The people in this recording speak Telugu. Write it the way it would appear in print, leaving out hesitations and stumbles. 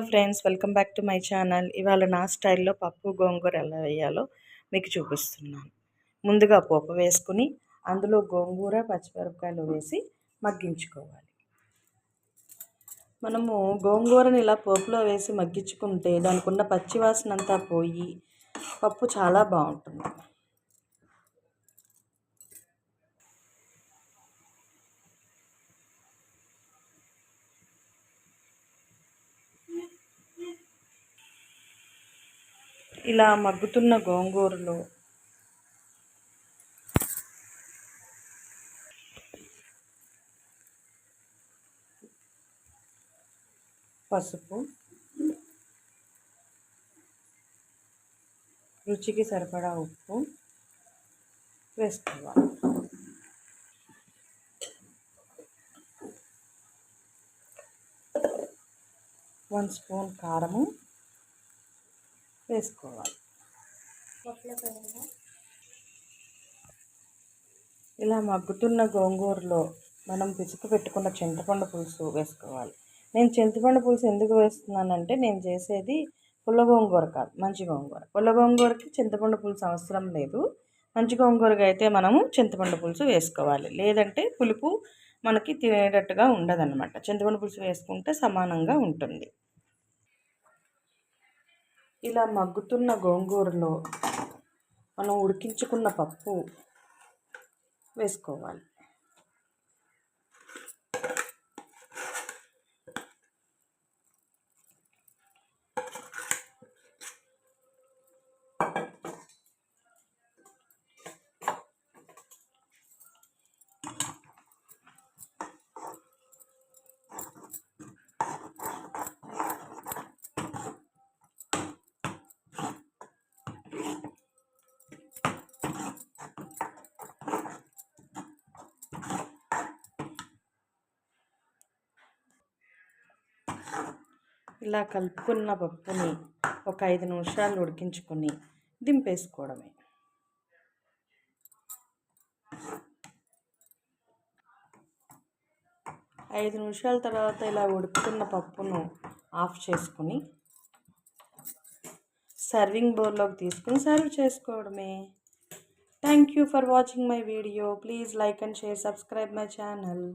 Friends, welcome back to my channel. ఇవాళ నా స్టైల్లో పప్పు గోంగూర ఎలా వేయాలో మీకు చూపిస్తున్నాను. ముందుగా పోపు వేసుకుని అందులో గోంగూర పచ్చిమిరపకాయలు వేసి మగ్గించుకోవాలి. మనము గోంగూరని ఇలా పోపులో వేసి మగ్గించుకుంటే దానికి ఉన్న పచ్చివాసన అంతా పోయి పప్పు చాలా బాగుంటుంది. ఇలా మగ్గుతున్న గోంగూరలో పసుపు, రుచికి సరిపడా ఉప్పు వేసుకోవాలి. వన్ స్పూన్ కారము వేసుకోవాలి. ఇలా మగ్గుతున్న గోంగూరలో మనం పిసుకు పెట్టుకున్న చింతపండు పులుసు వేసుకోవాలి. నేను చింతపండు పులుసు ఎందుకు వేస్తున్నానంటే నేను చేసేది పుల్ల గోంగూర కాదు, మంచి గోంగూర. పుల్ల గోంగూరకి చింతపండు పులుసు అవసరం లేదు. మంచి గోంగూరకి అయితే మనము చింతపండు పులుసు వేసుకోవాలి, లేదంటే పులుపు మనకి తినేటట్టుగా ఉండదన్నమాట. చింతపండు పులుసు వేసుకుంటే సమానంగా ఉంటుంది. ఇలా మగ్గుతున్న గోంగూరలో మనం ఉడికించుకున్న పప్పు వేసుకోవాలి. ఇలా కలుపుకున్న పప్పుని ఒక 5 నిమిషాలు ఉడికించుకొని దింపేసుకోవడమే. ఐదు నిమిషాల తర్వాత ఇలా ఉడుకుతున్న పప్పును ఆఫ్ చేసుకుని సర్వింగ్ బౌల్లోకి తీసుకుని సర్వ్ చేసుకోవడమే. Thank you for watching my video. Please like and share, subscribe my channel.